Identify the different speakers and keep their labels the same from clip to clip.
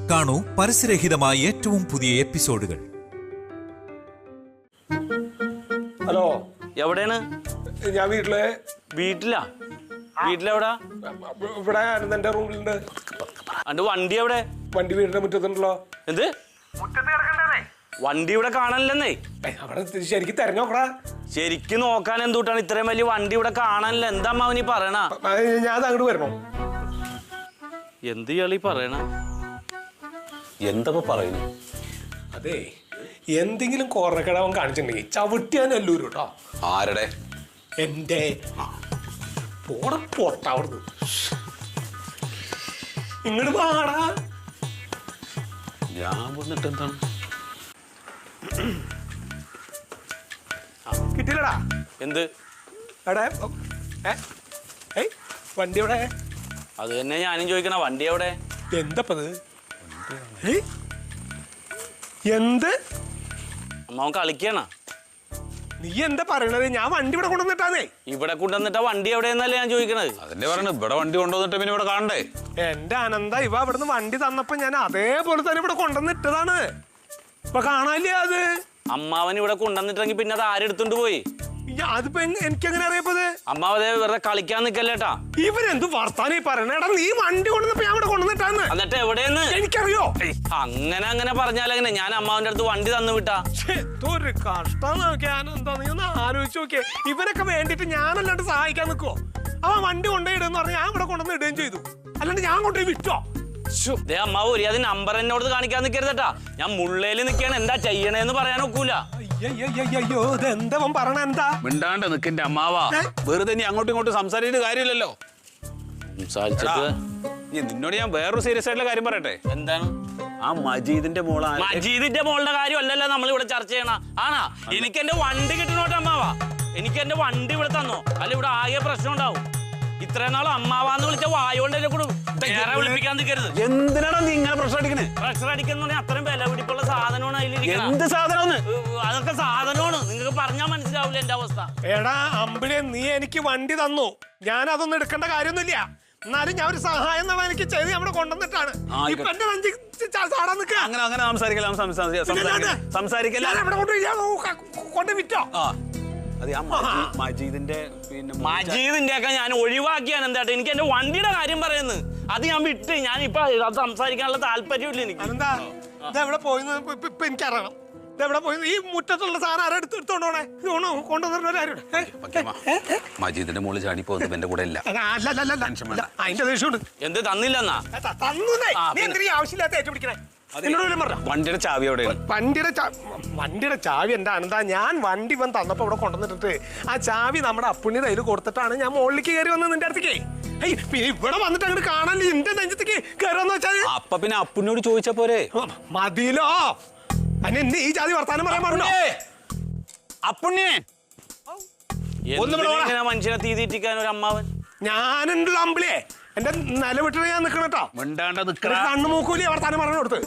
Speaker 1: കാണൂ പരസ്യരഹിതമായ ഏറ്റവും പുതിയ എപ്പിസോഡുകൾ.
Speaker 2: ഹലോ,
Speaker 3: എവിടെയാണ്?
Speaker 2: ഞാൻ വീട്ടിലെവിടാ? ഇവിടെ എന്റെ റൂമിലുണ്ട്.
Speaker 3: അന്റെ വണ്ടി എവിടെ?
Speaker 2: വണ്ടി വീടിന്റെ മുറ്റത്തുണ്ടല്ലോ.
Speaker 3: എന്ത് വണ്ടി ഇവിടെ കാണാനില്ലെന്നേ?
Speaker 2: അവിടെ ശരിക്കും തെരഞ്ഞോക്കടാ.
Speaker 3: ശരിക്കും നോക്കാൻ എന്തുട്ടാണ് ഇത്രയും വലിയ വണ്ടി ഇവിടെ കാണാനില്ല? എന്താ അമ്മാവനീ പറയണ?
Speaker 2: ഞാൻ അങ്ങോട്ട് വരണോ?
Speaker 3: എന്ത് ഇയാളീ പറയണ?
Speaker 4: എന്താ പറയുന്നു?
Speaker 2: അതെ, എന്തെങ്കിലും കോർണക്കടവൻ കാണിച്ചിട്ടുണ്ടെങ്കിൽ ചവിട്ടിയാൻ എല്ലൂരും കേട്ടോ.
Speaker 4: ആരുടെ?
Speaker 2: എന്റെ പൊട്ടാവുന്നത് ഇങ്ങോട്ട് പാടാ.
Speaker 4: ഞാൻ വന്നിട്ട് എന്താണ്
Speaker 2: കിട്ടിയില്ലടാ.
Speaker 3: എന്ത്
Speaker 2: എവിടെ വണ്ടി എവിടെ?
Speaker 3: അത് തന്നെ ഞാനും ചോദിക്കണ, വണ്ടി എവിടെ?
Speaker 2: എന്തപ്പത്? എന്ത്
Speaker 3: അമ്മാവൻ കളിക്കണ?
Speaker 2: നീ എന്താ പറയണത്? ഞാൻ വണ്ടി ഇവിടെ കൊണ്ടുവന്നിട്ടാന്നേ.
Speaker 3: ഇവിടെ കൊണ്ടുവന്നിട്ടാ വണ്ടി എവിടെയെന്നല്ലേ ഞാൻ ചോദിക്കണത്.
Speaker 4: അതിന്റെ പറഞ്ഞു, ഇവിടെ വണ്ടി കൊണ്ടുവന്നിട്ട് പിന്നെ ഇവിടെ കാണണ്ടേ?
Speaker 2: എന്റെ അനന്ത, ഇവ ഇവിടുന്ന് വണ്ടി തന്നപ്പോ ഞാൻ അതേപോലെ തന്നെ ഇവിടെ കൊണ്ടുവന്നിട്ടതാണ്. ഇപ്പൊ കാണാല്ലേ അത്?
Speaker 3: അമ്മാവൻ ഇവിടെ കൊണ്ടുവന്നിട്ടെങ്കിൽ പിന്നെ അത് ആരെടുത്തോണ്ട് പോയി?
Speaker 2: അതിപ്പോ എനിക്കെങ്ങനെ അറിയപ്പത്?
Speaker 3: അമ്മാവതേ വെറുതെ കളിക്കാൻ നിക്കല്ലേട്ടാ.
Speaker 2: ഇവരെന്ത് വർത്താനം പറയണേടാ? നീ വണ്ടി കൊണ്ടുവന്നപ്പോ ഞാൻ ഇവിടെ കൊണ്ടുവന്നിട്ടാന്ന്.
Speaker 3: എന്നിട്ട് എവിടെയെന്ന്
Speaker 2: എനിക്കറിയോ?
Speaker 3: അങ്ങനെ പറഞ്ഞാലെങ്ങനെ? ഞാൻ അമ്മാവന്റെ അടുത്ത് വണ്ടി തന്നു വിട്ടാ.
Speaker 2: ഒരു കഷ്ടം നോക്കിയാൻ എന്താ, നീ ഒന്ന് ആലോചിച്ച് നോക്കിയേ. ഇവരൊക്കെ വേണ്ടിട്ട് ഞാനല്ലാണ്ട് സഹായിക്കാൻ നിൽക്കുവോ? അവൻ വണ്ടി കൊണ്ടുപോയി ഇടുന്ന് പറഞ്ഞാൽ ഞാൻ ഇവിടെ കൊണ്ടുവന്ന് ഇടുകയും ചെയ്തു. അല്ലാണ്ട് ഞാൻ കൊണ്ടുപോയി വിട്ടോ?
Speaker 3: അമ്മാവ് ഒരു അത് നമ്പർ എന്നോട് കാണിക്കാൻ നിൽക്കരുതട്ടാ. ഞാൻ മുള്ളേല് നിൽക്കുകയാണ്, എന്താ ചെയ്യണേന്ന് പറയാൻ ഒക്കൂല.
Speaker 2: അയ്യോ, ഇതെന്താ പറഞ്ഞ? എന്താ
Speaker 4: മിണ്ടാണ്ട് നിൽക്കിന്റെ അമ്മാവാ? വെറുതെ നീ അങ്ങോട്ടും ഇങ്ങോട്ടും സംസാരിച്ചിട്ട് കാര്യമില്ലല്ലോ.
Speaker 3: സംസാരിച്ചിട്ട്
Speaker 4: നിന്നോട് ഞാൻ വേറൊരു സീരിയസ് ആയിട്ടുള്ള കാര്യം പറയട്ടെ.
Speaker 3: എന്താണ്?
Speaker 4: ആ മജീദിന്റെ
Speaker 3: മജീദിന്റെ മോളുടെ കാര്യം അല്ലല്ലോ നമ്മൾ ഇവിടെ ചർച്ച ചെയ്യണ. ആണാ? എനിക്ക് എന്റെ വണ്ടി കിട്ടണോട്ടെ അമ്മാവാ. എനിക്ക് എന്റെ വണ്ടി ഇവിടെ തന്നോ, അല്ല ഇവിടെ ആകെ പ്രശ്നം ഉണ്ടാവും. ഇത്രയും നാൾ അമ്മാവാന്ന് വിളിച്ച വായോണ്ട് വിളിപ്പിക്കാൻ നിൽക്കരുത്.
Speaker 4: എന്തിനാണോ നീ ഇങ്ങനെ പ്രഷർ അടിക്കണേ?
Speaker 3: പ്രഷർ അടിക്കുന്ന അത്രയും വില പിടിപ്പുള്ള സാധനമാണ് അതിലിരിക്കുന്നത്.
Speaker 4: എന്ത് സാധനം?
Speaker 3: അതൊക്കെ സാധനമാണ്, നിങ്ങൾക്ക് പറഞ്ഞാൽ മനസ്സിലാവില്ല എന്റെ അവസ്ഥ.
Speaker 2: എടാ അമ്പിളി, നീ എനിക്ക് വണ്ടി തന്നു, ഞാൻ അതൊന്നും എടുക്കേണ്ട കാര്യമൊന്നുമില്ല. എന്നാലും ഞാൻ ഒരു സഹായം എന്നുള്ള എനിക്ക് ചെയ്ത് അവിടെ കൊണ്ടുവന്നിട്ടാണ്.
Speaker 4: അങ്ങനെ സംസാരിക്കല.
Speaker 2: കൊണ്ട് വിറ്റോ?
Speaker 4: മജീദിന്റെ
Speaker 3: ഒക്കെ ഞാൻ ഒഴിവാക്കിയാണ്. എന്താട്ടെ, എനിക്ക് എന്റെ വണ്ടിയുടെ കാര്യം പറയുന്നത് അത് ഞാൻ വിട്ട്. ഞാൻ ഇപ്പൊ അത് സംസാരിക്കാനുള്ള താല്പര്യമില്ല എനിക്ക്.
Speaker 2: എന്താ ഇതെവിടെ പോയിന്ന് ഇപ്പൊ എനിക്കറിയണം. ഇതെവിടെ പോയി? ഈ മുറ്റത്തുള്ള സാധനം ആരും എടുത്തോണ്ടോണേ? കൊണ്ടുവന്നിട്ട്
Speaker 4: മജീദിന്റെ മോള് ചാടി പോകുന്നത് എന്റെ കൂടെ ഇല്ല.
Speaker 2: അതിന്റെ ദേഷ്യമുണ്ട്.
Speaker 3: എന്ത് തന്നില്ലെന്നാ?
Speaker 2: ആവശ്യമില്ലാത്ത ഏറ്റുപിടിക്കണേ.
Speaker 4: വണ്ടിയുടെ ചാവി എവിടെയാണ്?
Speaker 2: വണ്ടിയുടെ ചാവി എന്റെ അനന്താ, ഞാൻ വണ്ടി ഇവൻ തന്നപ്പോ ഇവിടെ കൊണ്ടുവന്നിട്ട് ആ ചാവി നമ്മുടെ അപ്പുണ്ണിയുടെ കയ്യിൽ കൊടുത്തിട്ടാണ് ഞാൻ മുകളിലേക്ക് കയറി വന്നത് നിന്റെ അടുത്തേക്ക്. പിന്നെ ഇവിടെ വന്നിട്ട് അങ്ങോട്ട് കാണാൻ എന്റെ നെഞ്ചത്തേക്ക് കയറാന്ന് വെച്ചാൽ
Speaker 4: അപ്പൊ പിന്നെ അപ്പുണ്ണിയോട് ചോദിച്ച പോരെ?
Speaker 2: മതിയിലോ? അന്നെ എന്ത് ഈ ജാതി വർത്താനം പറയാൻ പാടുണ്ടോ?
Speaker 4: അപ്പുണ്ണിയെ
Speaker 3: മനുഷ്യനെ തീറ്റിക്കാൻ ഒരു അമ്മാവൻ.
Speaker 2: ഞാനെന്ത് അമ്പിളിയെ എന്റെ നിലവിട്ടിട്ട് ഞാൻ നിക്കണട്ടോ. കണ്ണു മൂക്കൂലി വർത്താനം പറഞ്ഞു കൊടുത്ത്.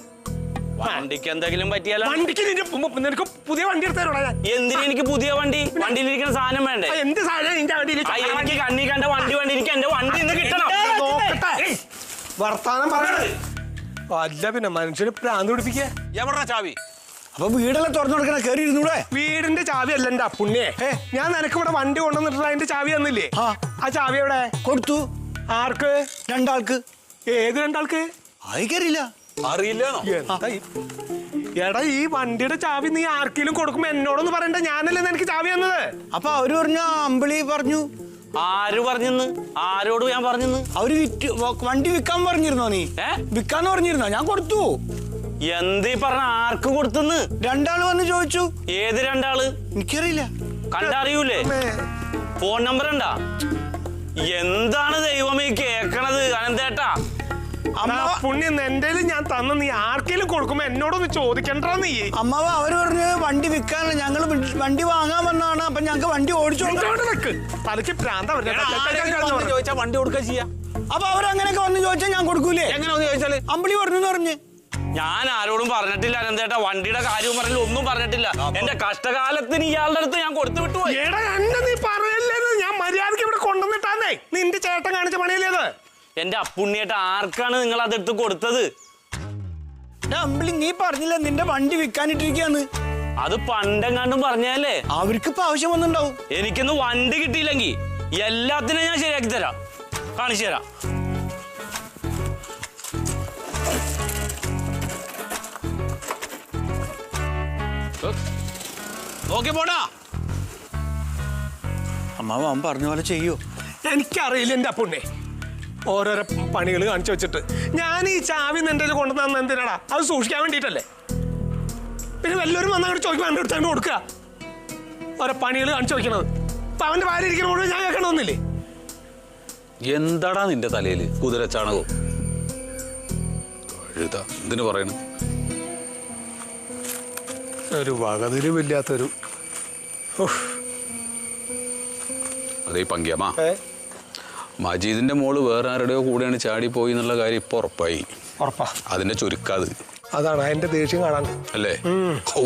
Speaker 3: വണ്ടിക്ക് എന്തെങ്കിലും പറ്റിയാലോ?
Speaker 2: വണ്ടിക്ക് നിനക്ക് പുതിയ വണ്ടി എടുത്തരോടാ ഞാൻ.
Speaker 3: എന്തിനാ എനിക്ക് പുതിയ വണ്ടി? വണ്ടിയിലിരിക്കുന്ന സാധനം വേണ്ടേ?
Speaker 2: എന്ത് സാധനം നിന്റെ വണ്ടിയിൽ?
Speaker 3: എനിക്ക് കണ്ണി കണ്ട വണ്ടി വേണ്ടി. എനിക്ക് എന്റെ വണ്ടി ഇന്ന് കിട്ടണം.
Speaker 2: നോക്കട്ടെ വർത്താനം പറയണത്. അല്ല പിന്നെ മനുഷ്യന് പ്രാന്ത് പിടിപ്പിക്കുക.
Speaker 4: എവിടാ ചാവി?
Speaker 2: അപ്പൊ വീടെല്ലാം തുറന്നു കൊടുക്കണ കയറി ഇരുന്നൂടെ? വീടിന്റെ ചാവി അല്ല എന്റെ അപ്പുണ്ണിയെ. ഞാൻ നിനക്ക് ഇവിടെ വണ്ടി കൊണ്ടുവന്നിട്ട് അതിന്റെ ചാവി തന്നില്ലേ? ആ ചാവി എവിടെ കൊടുത്തു? ആർക്ക്? രണ്ടാൾക്ക്. ഏത് രണ്ടാൾക്ക്? ആയിക്കറിയില്ല.
Speaker 4: അറിയില്ലോ?
Speaker 2: എടാ, ഈ വണ്ടിയുടെ ചാവി നീ ആർക്കെങ്കിലും കൊടുക്കുമ്പോ എന്നോടൊന്ന് പറയണ്ട. ഞാനല്ലേ നിനക്ക് ചാവി തന്നത്. അപ്പൊ അവര് പറഞ്ഞു, അമ്പിളി പറഞ്ഞു.
Speaker 3: ആര് പറഞ്ഞെന്ന്? ആരോട് ഞാൻ പറഞ്ഞെന്ന്?
Speaker 2: അവര് വണ്ടി വിൽക്കാൻ പറഞ്ഞിരുന്നോ? നീ വിൽക്കാന്ന് പറഞ്ഞിരുന്നോ? ഞാൻ കൊടുത്തു.
Speaker 3: എന്തീ പറഞ്ഞ? ആർക്ക് കൊടുത്തെന്ന്?
Speaker 2: രണ്ടാള് വന്ന് ചോദിച്ചു.
Speaker 3: ഏത് രണ്ടാള്?
Speaker 2: എനിക്കറിയില്ല.
Speaker 3: കണ്ടറിയൂലേ? ഫോൺ നമ്പർ ഉണ്ടാ? എന്താണ് ദൈവമേ കേക്കണത് അനന്തേട്ടാ? പുണ്യം എന്റെ ഞാൻ തന്ന നീ ആർക്കെങ്കിലും കൊടുക്കുമ്പോ എന്നോടൊന്ന് ചോദിക്കണ്ടാ നീ.
Speaker 5: അമ്മാവ അവര് പറഞ്ഞ് വണ്ടി വിൽക്കാനല്ല, ഞങ്ങള് വണ്ടി വാങ്ങാൻ വന്നാണ്. അപ്പൊ ഞങ്ങക്ക് വണ്ടി
Speaker 2: ഓടിച്ചോണ്ട് തലക്ക് പ്രാന്ത
Speaker 4: ചോദിച്ചാ വണ്ടി കൊടുക്കുക ചെയ്യാം.
Speaker 5: അപ്പൊ അവരങ്ങനെയൊക്കെ വന്ന് ചോദിച്ചാൽ ഞാൻ കൊടുക്കൂലേ?
Speaker 4: എങ്ങനെ വന്ന് ചോദിച്ചാല്?
Speaker 5: അമ്പിളി പറഞ്ഞു പറഞ്ഞ്.
Speaker 3: ഞാൻ ആരോടും പറഞ്ഞിട്ടില്ല അനന്തേട്ടാ, വണ്ടിയുടെ കാര്യവും പറഞ്ഞില്ല, ഒന്നും പറഞ്ഞിട്ടില്ല. എന്റെ കഷ്ടകാലത്തിന് ഇയാളുടെ അടുത്ത് ഞാൻ കൊടുത്തു വിട്ടു.
Speaker 2: നീ പറയല്ലേ, ഞാൻ മര്യാദക്ക് ഇവിടെ കൊണ്ടുവന്നിട്ടാന്നേ. നിന്റെ ചേട്ടൻ കാണിച്ച പണിയല്ലേത്?
Speaker 3: എന്റെ അപ്പുണ്ണിയേട്ട ആർക്കാണ് നിങ്ങൾ അതെടുത്ത് കൊടുത്തത്?
Speaker 5: അമ്പിളി നീ പറഞ്ഞില്ല നിന്റെ വണ്ടി വിൽക്കാനിട്ടിരിക്കാന്ന്.
Speaker 3: അത് പണ്ടെങ്ങാണ്ടും പറഞ്ഞല്ലേ.
Speaker 5: അവർക്ക് ഇപ്പൊ ആവശ്യം വന്നിണ്ടാവും.
Speaker 3: എനിക്കൊന്ന് വണ്ടി കിട്ടിയില്ലെങ്കിൽ എല്ലാത്തിനും ഞാൻ ശരിയാക്കി തരാം, കാണിച്ചു തരാം.
Speaker 4: നോക്കി പോടാ.
Speaker 5: അമ്മാവ അവൻ പറഞ്ഞ പോലെ ചെയ്യോ?
Speaker 2: എനിക്കറിയില്ല എൻ്റെ അപ്പുണ്ണേ, ഓരോരോ പണികൾ കാണിച്ചു വെച്ചിട്ട്. ഞാൻ ഈ ചാവി നിന്റെ കൊണ്ടുവന്ന എന്തിനാടാ? അത് സൂക്ഷിക്കാൻ വേണ്ടിയിട്ടല്ലേ. പിന്നെ വല്ലവരും വന്നങ്ങോട്ട് ചോദിക്കുമ്പോൾ എൻ്റെ അടുത്ത് കൊടുക്കുക, ഓരോ പണികൾ കാണിച്ചു വെക്കണത്. അപ്പൊ അവന്റെ ഭാര്യ ഇരിക്കുന്ന മുഴുവൻ ഞാൻ കേൾക്കണമെന്നില്ലേ?
Speaker 4: എന്താടാ നിന്റെ തലയില് കുതിരച്ചാണകവും എഴുതാ എന്തിനു പറയണു?
Speaker 2: ഒരു വകതിരിവില്ലാത്തൊരു.
Speaker 4: അതേ പങ്കിയമ്മ, മജീദിന്റെ മോള് വേറെ ആരുടെയോ കൂടെയാണ് ചാടി പോയി എന്നുള്ള കാര്യം ഇപ്പൊ ഉറപ്പായി.
Speaker 2: ഉറപ്പാ?
Speaker 4: അതിന്റെ ചുരുക്കാത്
Speaker 2: അതാണ് അതിന്റെ ദേഷ്യം കാണാൻ
Speaker 4: അല്ലേ? ഓ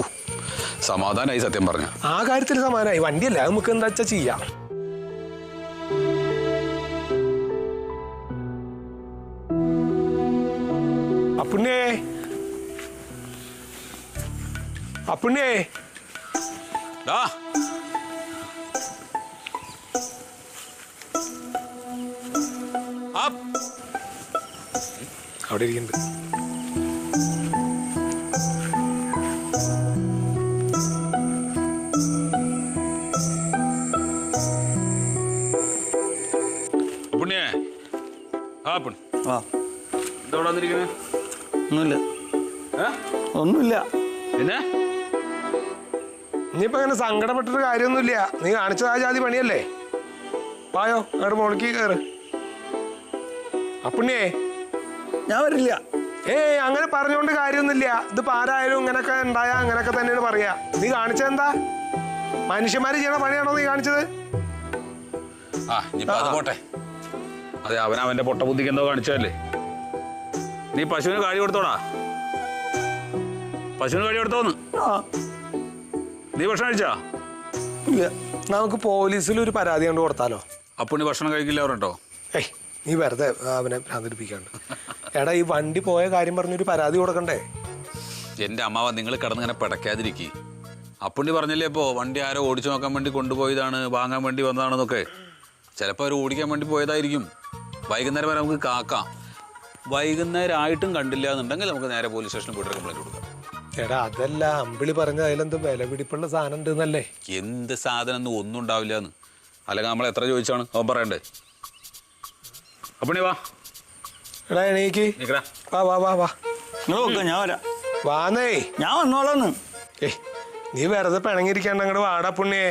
Speaker 4: സമാധാനായി സത്യം പറഞ്ഞ.
Speaker 2: ആ കാര്യത്തിൽ സമാധാനമായി. വണ്ടിയല്ല, അത് നമുക്ക് എന്താ വെച്ചാ ചെയ്യാം. അപ്പുണ്ണേ, അപ്പുണ്ണേ, അവിടെ ഇരിക്കുന്നുണ്ട്.
Speaker 4: പുണ്യേ ആ പുണ്യ
Speaker 5: ആ
Speaker 4: എന്താ വന്നിരിക്കണേ?
Speaker 5: ഒന്നുമില്ല, ഒന്നുമില്ല.
Speaker 4: പിന്നെ
Speaker 2: ഇനിയിപ്പോ അങ്ങനെ സങ്കടപ്പെട്ടൊരു കാര്യമൊന്നുമില്ല. നീ കാണിച്ചത് ആ ജാതി പണിയല്ലേ. വായോ അങ്ങോട്ട് മോളിക്ക് കയറ്. അപ്പുണ്യേ,
Speaker 5: ഞാൻ വരില്ല.
Speaker 2: അങ്ങനെ പറഞ്ഞുകൊണ്ട് കാര്യമൊന്നുമില്ല. ഇതിപ്പോ ആരായാലും ഇങ്ങനൊക്കെ ഉണ്ടായാ അങ്ങനൊക്കെ തന്നെയാണ് പറയാ. നീ കാണിച്ചത് എന്താ? മനുഷ്യന്മാര് ചെയ്യണ പണിയാണോ നീ കാണിച്ചത്?
Speaker 4: ആ ഇനിയിപ്പോ അത് പോട്ടെ. അതെ, അവന്റെ പൊട്ട ബുദ്ധിക്ക് എന്തോ കാണിച്ചതല്ലേ. നീ പശുവിന് കാടി കൊടുത്തോടാ. പശുവിന് കാടി കൊടുത്തോന്ന്. നീ ഭക്ഷണം കഴിച്ചാ?
Speaker 2: ഇല്ല. നമുക്ക് പോലീസിൽ ഒരു പരാതി കൊണ്ട് കൊടുത്താലോ?
Speaker 4: അപ്പുണ്ണി ഭക്ഷണം കഴിക്കില്ല പറഞ്ഞോ?
Speaker 2: നീ വെറുതെ അവനെ ഭ്രാന്തിപ്പിക്കാണ്ട്. എടാ, ഈ വണ്ടി പോയ കാര്യം പറഞ്ഞൊരു പരാതി കൊടുക്കണ്ടേ?
Speaker 4: എന്റെ അമ്മാവ, നിങ്ങൾ കിടന്നിങ്ങനെ പിടയ്ക്കാതിരിക്കി. അപ്പുണ്ണി പറഞ്ഞില്ലേ ഇപ്പോ വണ്ടി ആരോ ഓടിച്ചു നോക്കാൻ വേണ്ടി കൊണ്ടുപോയതാണ്, വാങ്ങാൻ വേണ്ടി വന്നതാണെന്നൊക്കെ. ചിലപ്പോൾ അവർ ഓടിക്കാൻ വേണ്ടി പോയതായിരിക്കും. വൈകുന്നേരം വരെ നമുക്ക് കാക്കാം. വൈകുന്നേരം ആയിട്ടും കണ്ടില്ല എന്നുണ്ടെങ്കിൽ നമുക്ക് നേരെ പോലീസ് സ്റ്റേഷനിൽ പോയിട്ട് കംപ്ലൈന്റ് കൊടുക്കാം.
Speaker 2: എടാ, അതല്ല അമ്പിളി പറഞ്ഞ അതിലെന്ത് വില പിടിപ്പുള്ള സാധനം ഉണ്ട് എന്നല്ലേ?
Speaker 4: എന്ത് സാധനം ഒന്നും ഒന്നും ഉണ്ടാവില്ല എന്ന്. അല്ലെങ്കിൽ നമ്മൾ എത്ര ചോദിച്ചാണ് അവൻ പറയണ്ടേ? അപ്പുണ്ണി വാ.
Speaker 2: എടാ എണീക്ക്. വാ വാ വാ വാ.
Speaker 5: നിങ്ങൾ നോക്കാം, ഞാൻ വരാം.
Speaker 2: വാന്നേ,
Speaker 5: ഞാൻ വന്നോളാന്ന്.
Speaker 2: നീ വെറുതെ പിണങ്ങിയിരിക്കാണ്ട് അങ്ങോട്ട് വാടാ പുണ്യേ.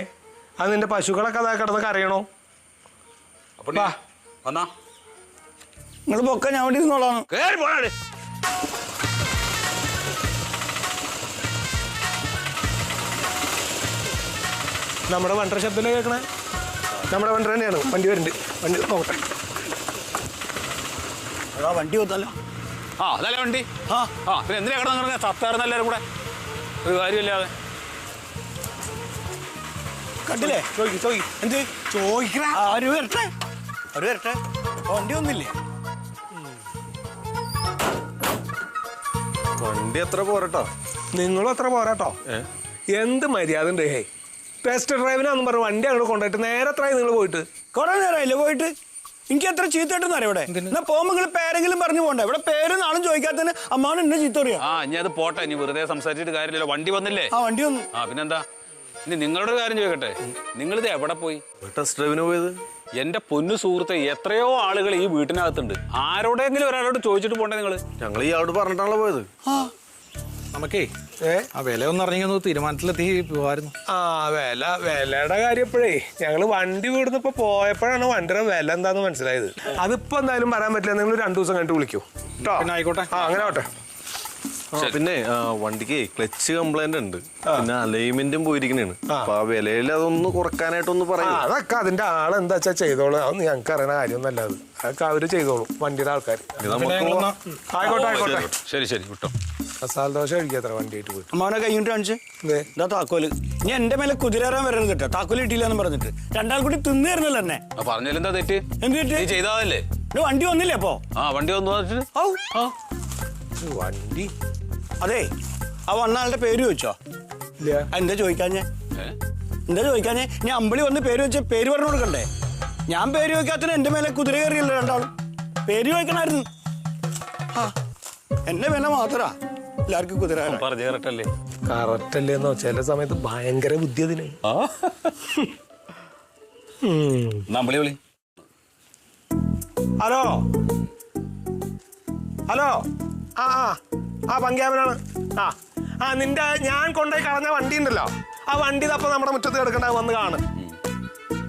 Speaker 2: അത് നിന്റെ പശുക്കളൊക്കെ അതാ കിടന്ന് കരയണോ?
Speaker 4: അപ്പുണ്ണി വന്നാ
Speaker 5: നിങ്ങൾ പൊക്ക, ഞാൻ വേണ്ടി ഇരുന്നോളാന്ന്.
Speaker 4: കേറി പോണേ.
Speaker 2: നമ്മുടെ വണ്ടർ ശബ്ദമല്ലേ കേൾക്കണേ? നമ്മുടെ വണ്ടർ തന്നെയാണ്. വണ്ടി വരുന്നുണ്ട്. വണ്ടി നോക്കട്ടെ.
Speaker 5: വണ്ടി കൊടുത്തല്ലോ.
Speaker 4: ആ അതല്ലേ വണ്ടി. ആ പിന്നെ എന്തിനാ കിടന്നു സത്താറുന്ന എല്ലാവരും കൂടെ? ഒരു കാര്യമില്ലാതെ
Speaker 5: കണ്ടില്ലേ?
Speaker 2: ചോദിക്കും. എന്ത് ചോദിക്കണ?
Speaker 5: അവര് വരട്ടെ, അവര് വരട്ടെ. വണ്ടി ഒന്നില്ലേ?
Speaker 6: വണ്ടി എത്ര പോരട്ടോ?
Speaker 2: നിങ്ങളും അത്ര പോരാട്ടോ. എന്ത് മര്യാദ ഉണ്ട്? ടെസ്റ്റ് ഡ്രൈവിനാന്ന് പറഞ്ഞു വണ്ടി അങ്ങോട്ട് കൊണ്ടുപോയിട്ട് നേരെ എത്രയായി നിങ്ങൾ പോയിട്ട്?
Speaker 5: കുറെ നേരമായില്ലേ പോയിട്ട്? എനിക്ക് എത്ര ചീത്തയായിട്ടെന്ന് അറിയാം ഇവിടെ. എന്നാ പോകുമ്പോൾ നിങ്ങൾ പേരെങ്കിലും പറഞ്ഞു പോകണ്ടേ? ഇവിടെ പേരും നാളും ചോദിക്കാത്തതിന് അമ്മാവൻ എന്നെ ചീത്ത അറിയാം.
Speaker 4: ആ ഇനി അത് പോട്ടെ. ഇനി വെറുതെ സംസാരിച്ചിട്ട് കാര്യമില്ലല്ലോ. വണ്ടി വന്നില്ലേ?
Speaker 5: ആ വണ്ടി വന്നു.
Speaker 4: ആ പിന്നെന്താ? ഇനി നിങ്ങളുടെ കാര്യം ചോദിക്കട്ടെ, നിങ്ങളിത് എവിടെ പോയി?
Speaker 6: ടെസ്റ്റ് ഡ്രൈവിന് പോയത്.
Speaker 4: എന്റെ പൊന്നു സുഹൃത്തെ, എത്രയോ ആളുകൾ ഈ വീട്ടിനകത്തുണ്ട്. ആരോടെങ്കിലും ഒരാളോട് ചോദിച്ചിട്ട് പോണ്ടേ നിങ്ങള്?
Speaker 6: ഞങ്ങൾ ഇയാളോട് പറഞ്ഞിട്ടാണല്ലോ പോയത്.
Speaker 7: നമുക്കേ ആ വില ഒന്ന് ഇറങ്ങിയൊന്ന് തീരുമാനത്തിലെത്തി പോവായിരുന്നു.
Speaker 2: വിലയുടെ കാര്യം എപ്പോഴേ ഞങ്ങള് വണ്ടി വീടുന്നിപ്പോ പോയപ്പോഴാണ് വണ്ടിയുടെ വില എന്താന്ന് മനസ്സിലായത്. അതിപ്പോ എന്തായാലും പറയാൻ പറ്റില്ല. നിങ്ങൾ 2 ദിവസം കഴിഞ്ഞിട്ട് വിളിക്കൂ കേട്ടോ.
Speaker 7: പിന്നെ ആയിക്കോട്ടെ.
Speaker 2: അങ്ങനെ ആവട്ടെ.
Speaker 6: പിന്നെ വണ്ടിക്ക് ക്ലച്ച് കംപ്ലൈന്റ് ഉണ്ട്, പിന്നെ അലൈൻമെന്റും പോയിരിക്കണേണ്. അപ്പൊ ആ വിലയിൽ അതൊന്ന് കുറക്കാനായിട്ടൊന്ന് പറയാം.
Speaker 2: അതൊക്കെ അതിന്റെ ആളെന്താ വെച്ചാ ചെയ്തോളൂ. അതൊന്നും ഞങ്ങൾക്ക് അറിയണ കാര്യമൊന്നുമല്ല. അത് അതൊക്കെ അവര് ചെയ്തോളും, വണ്ടിയുടെ ആൾക്കാർ. ആയിക്കോട്ടെ ആയിക്കോട്ടെ.
Speaker 4: ശരി ശരി വിട്ടോ.
Speaker 2: മസാല ദോശ കഴിക്കാത്ര വണ്ടിയായിട്ട് പോയിട്ട്.
Speaker 5: അമ്മാവനെ കഴിഞ്ഞിട്ട് കാണിച്ച് ഇതാ താക്കോല്. ഇനി എന്റെ മേലെ കുതിരേറാൻ വരരുത് കേട്ടോ. താക്കോല് കിട്ടിയില്ല എന്ന് പറഞ്ഞിട്ട് 2 ആൾ കൂടി തിന്നേരുന്നല്ലോ എന്നെ.
Speaker 4: പറഞ്ഞാലെന്താ തെറ്റ്?
Speaker 5: എന്ത് തെറ്റ്?
Speaker 4: നീ ചെയ്താലല്ലേ?
Speaker 5: വണ്ടി വന്നില്ലേ അപ്പോ?
Speaker 4: ആ വണ്ടി വന്നു.
Speaker 2: വണ്ടി
Speaker 5: അതെ ആ വന്ന ആളുടെ പേര് ചോദിച്ചോ?
Speaker 2: ഇല്ല.
Speaker 5: എന്താ ചോദിക്കാഞ്ഞേ? എന്താ ചോദിക്കാഞ്ഞേ? ഞാൻ അമ്പിളി വന്ന് പേര് വെച്ച പേര് പറഞ്ഞു കൊടുക്കണ്ടേ? ഞാൻ പേര് ചോദിക്കാത്തതിന് എന്റെ മേലെ കുതിര കയറിയല്ലോ രണ്ടാളും. പേര് ചോദിക്കണായിരുന്നു. ആ എന്റെ മേലെ മാത്രാ എല്ലാവർക്കും കുതിര.
Speaker 6: പറഞ്ഞു കറക്റ്റല്ലേ?
Speaker 2: കറക്റ്റ് അല്ലേന്നോ? ചില സമയത്ത് ഭയങ്കര ബുദ്ധി അതിന്.
Speaker 4: നമ്മളെ വിളി.
Speaker 2: ഹലോ ഹലോ ആ ആ ആ പങ്ക്യാമനാണ്. ആ നിന്റെ ഞാൻ കൊണ്ടുപോയി കളഞ്ഞ വണ്ടി ഉണ്ടല്ലോ, ആ വണ്ടി ഇതപ്പോ നമ്മുടെ മുറ്റത്ത് കിടക്കണ്ട, വന്ന് കാണ്.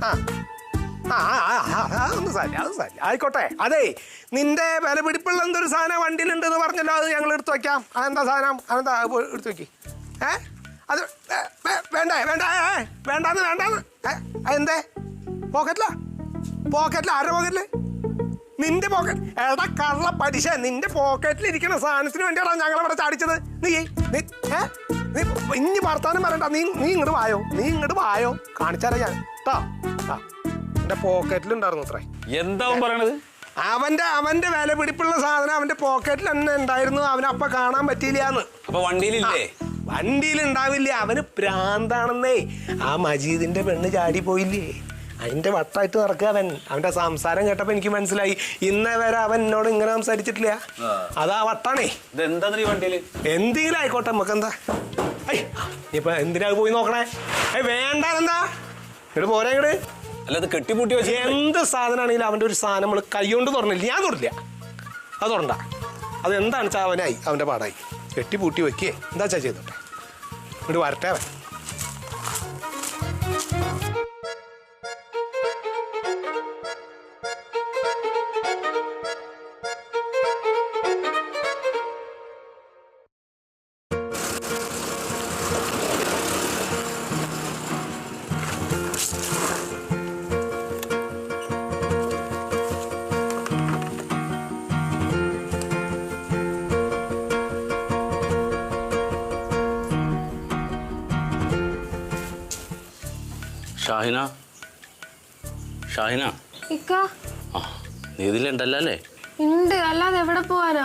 Speaker 2: ആ ആ അതൊന്നും സാരി, അത് സാരി, ആയിക്കോട്ടെ. അതെ, നിന്റെ വില പിടിപ്പുള്ള എന്തൊരു സാധനം വണ്ടിയിലുണ്ട് എന്ന് പറഞ്ഞല്ലോ, അത് ഞങ്ങൾ എടുത്തു വെക്കാം. അതെന്താ സാധനം? അതെന്താ എടുത്തു വെക്കി? അത് വേണ്ടേ വേണ്ടാന്ന് അതെന്തേ? പോക്കറ്റിലാ? ആരുടെ പോക്കറ്റില്? നിന്റെ പോക്കറ്റ്? എടാ കള്ള പലിശ, നിന്റെ പോക്കറ്റിൽ ഇരിക്കുന്ന സാധനത്തിന് വേണ്ടിയാണോ ഞങ്ങളവിടെ ചാടിച്ചത്? നീ ഇനി വർത്താനം പറയണ്ട. നീ ഇങ്ങോട്ട് വായോ കാണിച്ചാലോ ഞാൻ കേട്ടോ. എന്റെ പോക്കറ്റിലുണ്ടായിരുന്നു അത്രേ.
Speaker 6: എന്താ പറയണത്?
Speaker 2: അവന്റെ വില പിടിപ്പുള്ള സാധനം അവന്റെ പോക്കറ്റിൽ തന്നെ ഉണ്ടായിരുന്നു. അവനപ്പ കാണാൻ പറ്റിയില്ലാന്ന്.
Speaker 6: അപ്പൊ വണ്ടിയിലില്ലേ?
Speaker 2: വണ്ടിയിലുണ്ടാവില്ല. അവന് പ്രാന്താണെന്നേ. ആ മജീദിന്റെ പെണ്ണ് ചാടി പോയില്ലേ, അതിന്റെ വട്ടായിട്ട് നടക്കുക അവൻ. അവന്റെ സംസാരം കേട്ടപ്പോ എനിക്ക് മനസ്സിലായി, ഇന്നേ വരെ അവൻ എന്നോട് ഇങ്ങനെ സംസാരിച്ചിട്ടില്ല. അതാ വട്ടാണേ.
Speaker 6: ഇതെന്താ ഈ വണ്ടിയില്?
Speaker 2: എന്തെങ്കിലും ആയിക്കോട്ടെ, നമുക്കെന്താ. ഇപ്പൊ എന്തിനാ പോയി നോക്കണേ? വേണ്ടാനെന്താ? ഇങ്ങോട്ട് പോരാ ഇങ്ങോട്ട്.
Speaker 6: അല്ലാതെ കെട്ടിപ്പൂട്ടി വെച്ച്
Speaker 2: എന്ത് സാധനമാണെങ്കിലും അവന്റെ ഒരു സാധനം നമ്മൾ കൈകൊണ്ട് തുറന്നില്ല. ഞാൻ തുറന്നില്ല, അത് തുറണ്ട. അതെന്താണ് വെച്ചാൽ അവനായി, അവന്റെ പാടായി. കെട്ടിപ്പൂട്ടി വെക്കേ എന്താ വെച്ചാ ചെയ്തോട്ടെ. ഇങ്ങോട്ട് വരട്ടെ അവൻ.
Speaker 3: ഷാഹിന
Speaker 8: ഇക്ക
Speaker 3: ആ, നീ ഇതിലുണ്ടല്ലോ അല്ലേ?
Speaker 8: ഉണ്ട്, അല്ലാതെ എവിടെ പോവാനാ?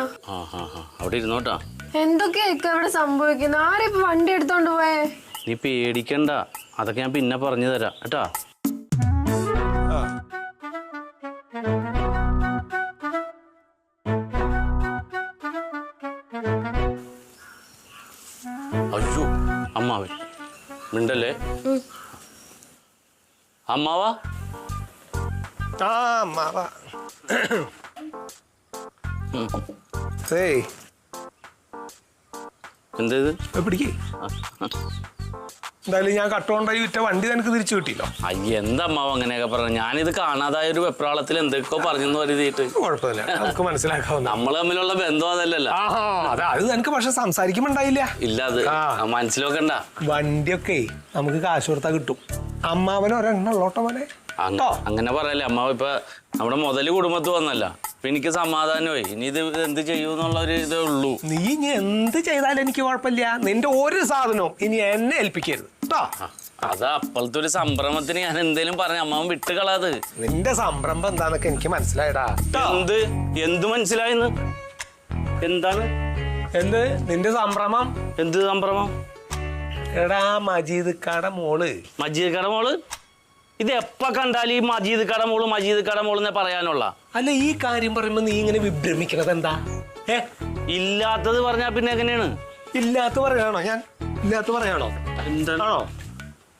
Speaker 3: അവിടെ ഇരുന്നോട്ടാ.
Speaker 8: എന്തൊക്കെയാ ഇക്ക ഇവിടെ സംഭവിക്കുന്നത്? ആരിപ്പോ വണ്ടി എടുത്തോണ്ട് പോയേ?
Speaker 3: നീ പേടിക്കണ്ട, അതൊക്കെ ഞാൻ പിന്നെ പറഞ്ഞു തരാം കേട്ടാ. അയ്യോ അമ്മാവൻ മിണ്ടല്ലേ. അമ്മാവാ
Speaker 2: അമ്മാവാ.
Speaker 3: എന്തേത്
Speaker 2: പിടിക്കേ. എന്തായാലും ഞാൻ കട്ടുകൊണ്ടായി വിറ്റ വണ്ടി നിനക്ക് തിരിച്ചു കിട്ടിയല്ലോ.
Speaker 3: അയ്യ എന്താ അമ്മാവ് അങ്ങനെയൊക്കെ പറഞ്ഞു? ഞാനിത് കാണാതായ ഒരു വെപ്രാളത്തിൽ എന്തൊക്കെയോ പറഞ്ഞെന്ന് കരുതിയിട്ട്.
Speaker 2: കുഴപ്പമില്ല, നമുക്ക് മനസ്സിലാക്കാവുന്ന.
Speaker 3: നമ്മൾ തമ്മിലുള്ള ബന്ധം അതല്ലല്ലോ.
Speaker 2: അത് നിനക്ക് പക്ഷെ സംസാരിക്കുമ്പോണ്ടായില്ല.
Speaker 3: ഇല്ല, അത് മനസ്സിലാക്കണ്ട.
Speaker 2: വണ്ടിയൊക്കെ നമുക്ക് കാശ് കൊടുത്താൽ കിട്ടും. അമ്മാവന് ഒരെണ്ണം ഉള്ളോട്ടോ മോനെ.
Speaker 3: അങ്ങനെ പറയല്ലേ അമ്മാവ്. ഇപ്പൊ നമ്മുടെ മുതല് കുടുംബത്ത് വന്നല്ല, അപ്പൊ എനിക്ക് സമാധാനമായി. ഇനി ഇത് എന്ത് ചെയ്യൂന്നുള്ള ഒരു ഇതേ ഉള്ളൂ.
Speaker 2: നീ ഇനി എന്ത് ചെയ്താലും എനിക്ക് കുഴപ്പമില്ല. നിന്റെ ഒരു സാധനവും ഇനി എന്നെ ഏൽപ്പിക്കരുത് കേട്ടോ.
Speaker 3: അത് അപ്പോഴത്തെ ഒരു സംരംഭത്തിന് ഞാൻ എന്തേലും പറഞ്ഞ അമ്മാവൻ വിട്ടുകളാത്.
Speaker 2: നിന്റെ സംരംഭം എന്താന്നൊക്കെ എനിക്ക് മനസ്സിലായടാ.
Speaker 3: എന്ത് മനസ്സിലായെന്ന്? എന്താണ്
Speaker 2: നിന്റെ സംരംഭം?
Speaker 3: എന്ത് സംരംഭം?
Speaker 2: എടാ മജീദ് കട മോള്.
Speaker 3: മജീദ് കട മോള്? ഇത് എപ്പ കണ്ടാലും ഈ മജീദ് കട മോള് എന്നേ പറയാനുള്ള.
Speaker 2: അല്ല, ഈ കാര്യം പറയുമ്പോ നീ ഇങ്ങനെ വിഭ്രമിക്കണത് എന്താ?
Speaker 3: ഇല്ലാത്തത് പറഞ്ഞാ പിന്നെ എങ്ങനെയാണ്?
Speaker 2: ഇല്ലാത്ത പറയാണോ ഞാൻ? ഇല്ലാത്ത പറയാണോ? എന്താണോ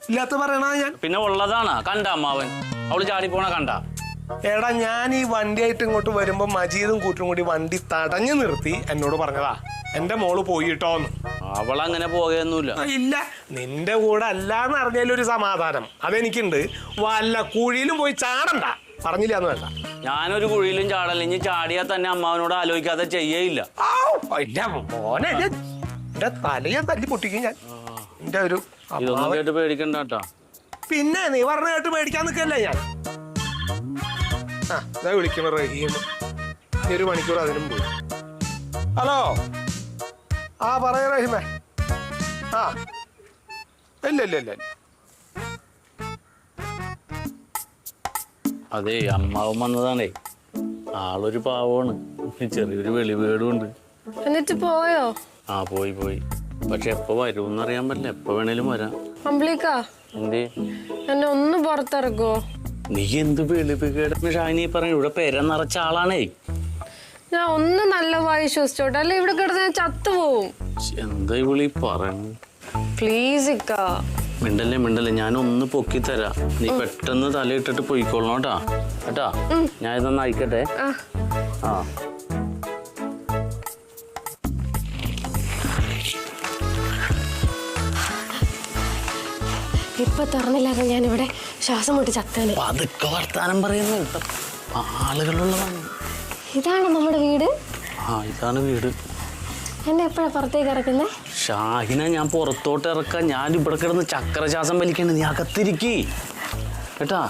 Speaker 2: ഇല്ലാത്ത പറയണ ഞാൻ?
Speaker 3: പിന്നെ ഉള്ളതാണ്. കണ്ട അമ്മാവൻ അവള് ചാടിപ്പോണ കണ്ട?
Speaker 2: എടാ, ഞാൻ ഈ വണ്ടിയായിട്ട് ഇങ്ങോട്ട് വരുമ്പോ മജീദും കൂട്ടും കൂടി വണ്ടി തടഞ്ഞു നിർത്തി എന്നോട് പറഞ്ഞതാ എന്റെ മോള് പോയിട്ടോന്ന്.
Speaker 3: അവളങ്ങനെ പോകയൊന്നുമില്ല.
Speaker 2: ഇല്ല, നിന്റെ കൂടെ അല്ലാന്ന് അറിഞ്ഞാലൊരു സമാധാനം അതെനിക്കുണ്ട്. വല്ല കുഴിയിലും പോയി ചാടണ്ട, പറഞ്ഞില്ലാന്ന് വേണ്ട.
Speaker 3: ഞാനൊരു കുഴിയിലും ചാടല്ല. ഇനി ചാടിയാൽ തന്നെ അമ്മാവനോട് ആലോചിക്കാതെ ചെയ്യേയില്ല.
Speaker 2: മോനെ എന്റെ തലയെ തല്ലി പൊട്ടിക്കും ഞാൻ. എന്റെ ഒരു
Speaker 3: ഇതൊന്നും കേട്ട് പേടിക്കണ്ട കേട്ടോ.
Speaker 2: പിന്നെ നീ പറഞ്ഞ കേട്ട് പേടിക്കാൻ നിൽക്കല്ലേ ഞാൻ. വിളിക്കണ ഒരു മണിക്കൂർ അതിനും പോയി. ഹലോ, പറയ റഹീമേ. ഇല്ല
Speaker 3: അതെ, അമ്മാവൻ വന്നതാണേ. ആളൊരു പാവമാണ്, ചെറിയൊരു വെളിവേടും ഉണ്ട്.
Speaker 8: എന്നിട്ട് പോയോ?
Speaker 3: ആ പോയി. പക്ഷെ എപ്പോ വരുമെന്ന് അറിയാൻ പറ്റില്ല. എപ്പോ വേണേലും വരാം.
Speaker 8: അമ്പിളിക്ക
Speaker 3: എന്തേ
Speaker 8: എന്നെ ഒന്ന് പുറത്തിറക്കുവോ?
Speaker 3: നീ എന്ത് വെളുപ്പിക്കേട ഷാനി പറഞ്ഞു. ഇവിടെ പെര നിറച്ച ആളാണേ.
Speaker 8: ഞാൻ ഒന്ന് നല്ല വായി ശ്വസിച്ചോട്ടെ, അല്ലെ ഇവിടെ കിടന്ന് ഞാൻ ചത്തുപോവും.
Speaker 3: എന്താ വിളി പറഞ്ഞു?
Speaker 8: പ്ലീസ് ഇക്ക.
Speaker 3: മിണ്ടല്ലേ ഞാനൊന്ന് പൊക്കി തരാം. നീ പെട്ടെന്ന് തലയിട്ടിട്ട് പോയിക്കോളണം കേട്ടാ. ഞാൻ ഇതൊന്ന് അയക്കട്ടെ. ആ
Speaker 8: ഇപ്പൊ തുറന്നില്ലായിരുന്നു ഞാൻ ഇവിടെ ശ്വാസം മുട്ടി ചത്തേനെ.
Speaker 3: പതുക്കെ വർത്താനം പറയുന്നു. ആളുകളുള്ളതാണ്.
Speaker 8: ഇതാണോ നമ്മുടെ വീട്?
Speaker 3: ആ ഇതാണ് വീട്.
Speaker 8: എന്നെ എപ്പോഴാ പുറത്തേക്ക് ഇറക്കുന്നേ?
Speaker 3: ഷാഹിന, ഞാൻ പുറത്തോട്ട് ഇറക്കാം. ഞാൻ ഇവിടെ കിടന്ന് ചക്രശ്വാസം വലിക്കണ്ട. നീ അകത്തിരിക്കി കേട്ടാ.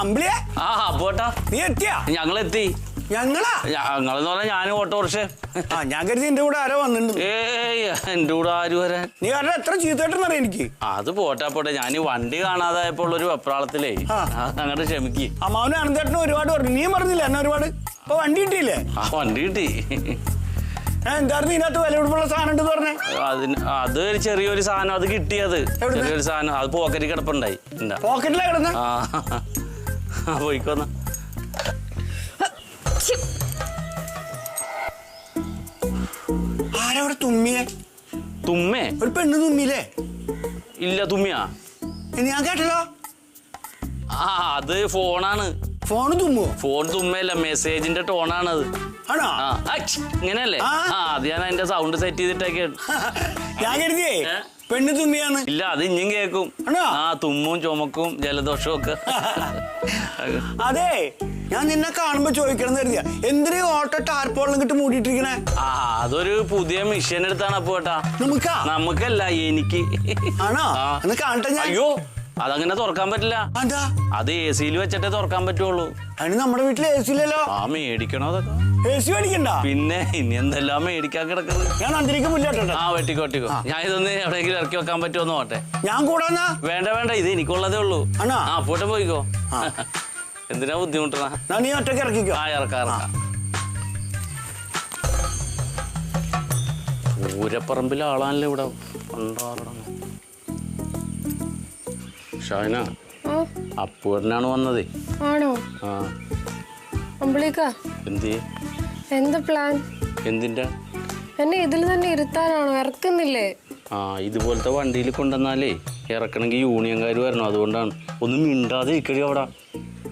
Speaker 5: അമ്പിളിയെ
Speaker 3: ആ പോട്ടാ.
Speaker 5: നീ എത്തിയാ?
Speaker 3: ഞങ്ങളെത്തി. ഞങ്ങളെന്ന് പറഞ്ഞാൽ ഞാൻ ഓട്ടോറിക്ഷ.
Speaker 5: ഞാൻ കരുതി എന്റെ കൂടെ ആരോ വന്നിട്ടുണ്ട്.
Speaker 3: ഏയ് എന്റെ കൂടെ ആര് വരാൻ?
Speaker 5: നീ കാരണം എത്ര ചീത്തയായിട്ടെന്നറിയാം എനിക്ക്.
Speaker 3: അത് പോട്ടെ. ഞാൻ ഈ വണ്ടി കാണാതായപ്പോൾ ഉള്ളൊരു വെപ്രാളത്തിലേ അങ്ങോട്ട് ക്ഷമിക്ക്.
Speaker 5: അമ്മാവനും അനന്തേട്ടനും ഒരുപാട് പറഞ്ഞു. നീ പറഞ്ഞില്ല എന്നെ ഒരുപാട്. ഇപ്പൊ വണ്ടി കിട്ടിയില്ലേ?
Speaker 3: ആ വണ്ടി കിട്ടി.
Speaker 5: എന്തായിരുന്നു ഇതിനകത്ത് വില കൊടുപ്പുള്ള സാധനം ഉണ്ട് പറഞ്ഞേ?
Speaker 3: അത് ചെറിയൊരു സാധനം. അത് കിട്ടിയത് ചെറിയൊരു സാധനം. അത് പോക്കറ്റിൽ കിടപ്പുണ്ടായി.
Speaker 5: പോക്കറ്റിലാ കിടന്ന?
Speaker 3: ആ പോയിക്കോന്ന.
Speaker 5: ആരവിടെ തുമ്മിയെ?
Speaker 3: തുമ്മേ?
Speaker 5: ഒരു പെണ്ണ് തുമ്മിയില്ലേ?
Speaker 3: ഇല്ല. തുമ്മിയാ?
Speaker 5: ഞാൻ കേട്ടല്ലോ.
Speaker 3: ആ അത് ഫോണാണ്.
Speaker 5: ഫോണ് തുമ്മുവോ?
Speaker 3: ഫോൺ തുമ്മയല്ല, മെസ്സേജിന്റെ ടോണാണത്.
Speaker 5: ആണോ?
Speaker 3: ഇങ്ങനെയല്ലേ? അത് ഞാൻ അതിന്റെ സൗണ്ട് സെറ്റ് ചെയ്തിട്ടൊക്കെ.
Speaker 5: ഞാൻ കരുതിയേ പെണ്ണ് തുമ്മിയാന്ന്.
Speaker 3: ഇല്ല, അത് ഇനിയും കേക്കും. ആ തുമ്മും ചുമക്കും ജലദോഷവും ഒക്കെ.
Speaker 5: അതെ, ഞാൻ നിന്നെ കാണുമ്പോ ചോദിക്കണം കരുതിയ എന്തിനാ ഓട്ടോ ടാർപോളിലും കിട്ടി മൂടിയിട്ടിരിക്കണേ?
Speaker 3: ആ അതൊരു പുതിയ മിഷൻ എടുത്താണ്. അപ്പൊ കേട്ടാ. നമുക്കല്ല, എനിക്ക്.
Speaker 5: ആണോ? എന്ന് കാണട്ടെ ഞാൻ.
Speaker 3: അയ്യോ, അതങ്ങനെ തുറക്കാൻ പറ്റില്ല.
Speaker 5: എന്താ?
Speaker 3: അത് AC വെച്ചിട്ടേ തുറക്കാൻ പറ്റുള്ളൂ.
Speaker 5: അതിന് നമ്മുടെ വീട്ടിൽ AC ഇല്ലല്ലോ.
Speaker 3: ആ മേടിക്കണോ അതൊക്കെ?
Speaker 5: AC മേടിക്കണ്ട.
Speaker 3: പിന്നെ ഇനി എന്തെല്ലാം മേടിക്കാൻ കിടക്കുന്നത്.
Speaker 5: ഞാൻ അന്തരിക്ക് മുന്നോട്ടോ.
Speaker 3: ആ വെട്ടിക്കോ. ഞാൻ ഇതൊന്ന് എവിടെയെങ്കിലും ഇറക്കി വെക്കാൻ പറ്റുമെന്ന് നോട്ടെ.
Speaker 5: ഞാൻ കൂടാന്നാ?
Speaker 3: വേണ്ട, ഇത് എനിക്കുള്ളതേ ഉള്ളൂ. ആ പോട്ടെ, പോയിക്കോ. എന്തിനാ ബുദ്ധിമുട്ടണ?
Speaker 5: നീ ഒറ്റയ്ക്ക് ഇറക്കിക്കോ.
Speaker 3: ആ ഇറക്കാം. പൂരപ്പറമ്പിലെ ആളാണല്ലോ ഇവിടെ. ഷാഹിന, അപ്പൂരനാണ് വന്നതേ.
Speaker 8: ആണോ?
Speaker 3: ആ
Speaker 8: അമ്പിളിക്ക എന്താ പ്ലാൻ?
Speaker 3: എന്തിന്റെ?
Speaker 8: എന്നെ ഇതിൽ തന്നെ ഇരുത്താനാണോ? ഇറക്കുന്നില്ലേ?
Speaker 3: ആ ഇതുപോലത്തെ വണ്ടിയിൽ കൊണ്ടുവന്നാലേ ഇറക്കണമെങ്കിൽ യൂണിയൻകാർ വരണം. അതുകൊണ്ടാണ്. ഒന്നും മിണ്ടാതെ ഇരിക്കടി അവിടെ.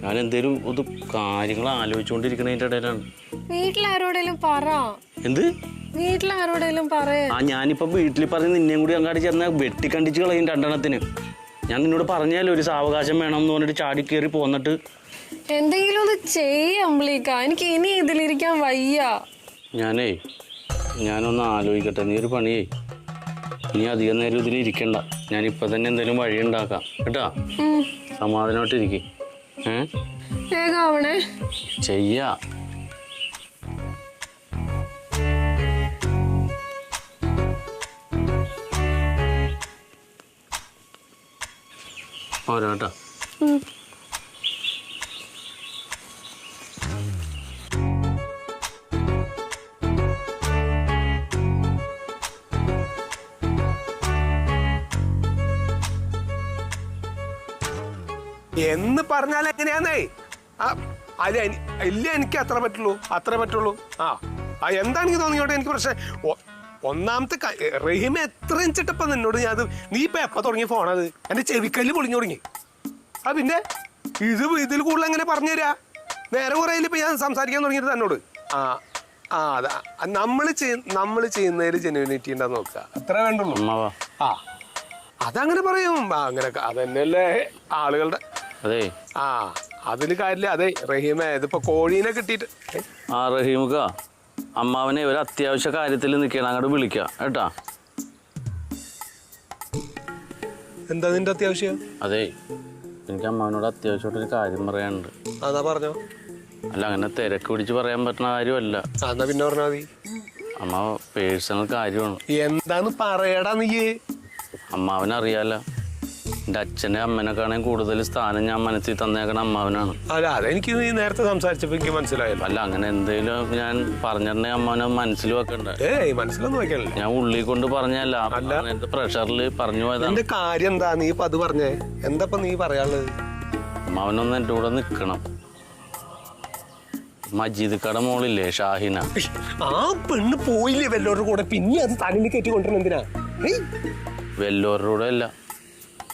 Speaker 3: ഞാൻ എന്തേലും ഒരു കാര്യങ്ങൾ ആലോചിച്ചുകൊണ്ടിരിക്കണതിന്റെ ഇടയിലാണ്.
Speaker 8: വീട്ടിലാരോടേലും പറ.
Speaker 3: എന്ത്?
Speaker 8: വീട്ടിലാരോടേലും പറയാ.
Speaker 3: ആ ഞാനിപ്പോ വീട്ടിൽ പറഞ്ഞ് നിന്നെയും കൂടി അങ്ങാടി ചേർന്ന വെട്ടിക്കണ്ടിച്ച് കളയും രണ്ടെണ്ണത്തിന്. ഞാൻ നിന്നോട് പറഞ്ഞാലോ ഒരു സാവകാശം വേണം എന്ന് പറഞ്ഞിട്ട് ചാടി കയറി പോന്നിട്ട്.
Speaker 8: എന്തെങ്കിലും ഒന്ന് ചെയ്യമ്പിളിക്ക, എനിക്ക് ഇനി ഇതിലിരിക്കാൻ വയ്യ.
Speaker 3: ഞാനൊന്ന് ആലോചിക്കട്ടെ. നീ ഒരു പണിയേ, ഇനി അധികം നേരം ഇതിൽ ഇരിക്കണ്ട. ഞാനിപ്പോ തന്നെ എന്തെങ്കിലും വഴി ഉണ്ടാക്കാം കേട്ടാ. സമാധാനമായിട്ടിരിക്കേ.
Speaker 8: വേഗാവണേ.
Speaker 3: ചെയ്യാ. ഓരോട്ടാ.
Speaker 2: എന്ന് പറഞ്ഞാൽ എങ്ങനെയാന്നേ? അല്ല ഇല്ല, എനിക്ക് അത്രേ പറ്റുള്ളൂ. ആ എന്താണെനിക്ക് തോന്നിയോട്ടെ. എനിക്ക് പ്രശ്നം ഒന്നാമത്തെ റഹീം എത്ര ഇഞ്ചിട്ടപ്പോ നിന്നോട് ഞാൻ നീ ഇപ്പൊ എപ്പ തുടങ്ങിയ ഫോണത്? എന്റെ ചെവിക്കല്ല് പൊളിഞ്ഞു തുടങ്ങി. ആ പിന്നെ ഇതിൽ കൂടുതൽ എങ്ങനെ പറഞ്ഞു തരാ? നേരെ കുറേ ഇപ്പൊ ഞാൻ സംസാരിക്കാൻ തുടങ്ങിയിട്ട് തന്നോട്. അതാ നമ്മള് ചെയ്യുന്നതിൽ ജെന്യൂനിറ്റി ഉണ്ടാന്ന് നോക്കുക, അത്ര വേണ്ടുള്ളൂ. അതങ്ങനെ പറയും. അങ്ങനെ അതന്നെയല്ലേ ആളുകളുടെ.
Speaker 3: അതെ
Speaker 2: അതില് കാര്യമില്ല. അതെ റഹീമേ, ഇതിപ്പോ കോഴീനെ കിട്ടിയിട്ട്.
Speaker 3: റഹീമുക്ക, അമ്മാവനെ ഒരു അത്യാവശ്യ കാര്യത്തിൽ നിൽക്കണം, അങ്ങോട്ട് വിളിക്കാം കേട്ടാ.
Speaker 2: എന്താ നിന്റെ അത്യാവശ്യം?
Speaker 3: അതെ, എനിക്ക് അമ്മാവനോട് അത്യാവശ്യമായിട്ടൊരു കാര്യം പറയാനുണ്ട്.
Speaker 2: അതാ പറഞ്ഞോ.
Speaker 3: അല്ല, അങ്ങനെ തിരക്ക് പിടിച്ച് പറയാൻ പറ്റുന്ന കാര്യമല്ല.
Speaker 2: എന്നാ പിന്നെ പറഞ്ഞാ മതി.
Speaker 3: അമ്മാവ പേഴ്സണൽ കാര്യമാണ്.
Speaker 2: എന്താന്ന് പറയടാ നീ.
Speaker 3: അമ്മാവനറിയാലോ എൻ്റെ അച്ഛനെ അമ്മനെക്കാണെങ്കിൽ കൂടുതൽ സ്ഥാനം ഞാൻ മനസ്സിൽ തന്നേക്കണ അമ്മാവനാണ്.
Speaker 2: അല്ല അതെനിക്ക് നീ നേരത്തെ സംസാരിച്ചപ്പോ എനിക്ക് മനസ്സിലായല്ലോ.
Speaker 3: അല്ല അങ്ങനെ എന്തെങ്കിലും ഞാൻ പറഞ്ഞിട്ടുണ്ടെങ്കിൽ അമ്മാവനെ മനസ്സിൽ വെക്കണ്ടേ?
Speaker 2: മനസ്സിലൊന്നും വെക്കണില്ല.
Speaker 3: ഞാൻ ഉള്ളിൽ കൊണ്ട് പറഞ്ഞല്ല, പ്രഷറിൽ പറഞ്ഞു പോയതാണ്.
Speaker 2: എന്റെ കാര്യം എന്താ നീ ഇപ്പൊ അത് പറഞ്ഞേ? എന്താ നീ പറയാനുള്ളത്?
Speaker 3: അമ്മാവനൊന്ന് എൻ്റെ കൂടെ നിൽക്കണം. മജീദ് കട മോളില്ലേ ഷാഹിന,
Speaker 2: ആ പെണ്ണ് പോയില്ലേ വെല്ലോരുടെ കൂടെ? പിന്നെ അത് തലയിൽ കയറ്റി കൊണ്ടുവരണം എന്തിനാ?
Speaker 3: വെല്ലോരുടെ കൂടെ അല്ല,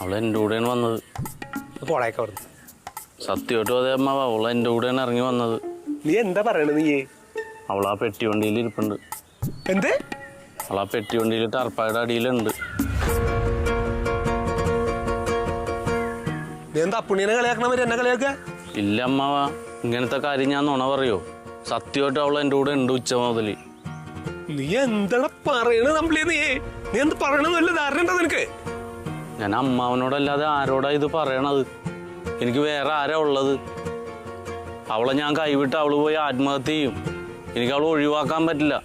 Speaker 3: അവൾ എൻ്റെ കൂടെയാണ് വന്നത്.
Speaker 2: പോളയൊക്കെ പറഞ്ഞു
Speaker 3: സത്യമായിട്ടും അതേ അമ്മാവ, അവൾ എൻ്റെ കൂടെയാണ് ഇറങ്ങി വന്നത്.
Speaker 2: നീ എന്താ പറയണത്? നീ
Speaker 3: അവൾ ആ പെട്ടി വണ്ടിയിൽ ഇരിപ്പുണ്ട്.
Speaker 2: എന്ത്?
Speaker 3: അവൾ ആ പെട്ടി വണ്ടിയിൽ ടർപ്പായുടെ അടിയിലുണ്ട്.
Speaker 2: നീ എന്താ പുണ്യനെ കളിയാക്കണവര് എന്നെ കളിയാക്ക?
Speaker 3: ഇല്ല അമ്മാവ, ഇങ്ങനത്തെ കാര്യം ഞാൻ നുണ പറയോ? സത്യമായിട്ട് അവൾ എൻ്റെ കൂടെ ഉണ്ട് ഉച്ച മുതൽ.
Speaker 2: നീ എന്താണ് പറയണത്? നീ എന്ത് പറയണെന്ന് വല്ല ധാരണ ഉണ്ടോ നിനക്ക്?
Speaker 3: ഞാൻ അമ്മാവനോടല്ലാതെ ആരോടാ ഇത് പറയണത്? എനിക്ക് വേറെ ആരാ ഉള്ളത്? അവളെ ഞാൻ കൈവിട്ട് അവള് പോയി ആത്മഹത്യ ചെയ്യും. എനിക്ക് അവളെ ഒഴിവാക്കാൻ പറ്റില്ല.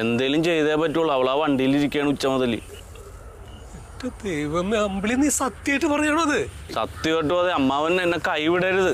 Speaker 3: എന്തേലും ചെയ്തേ പറ്റുള്ളൂ. അവൾ ആ വണ്ടിയിലിരിക്കുകയാണ് ഉച്ച മുതൽ.
Speaker 2: ദൈവമേ അമ്പിളി, നീ സത്യമായിട്ട് പറയണത്?
Speaker 3: സത്യമായിട്ടും അതെ. അമ്മാവൻ എന്നെ കൈവിടരുത്.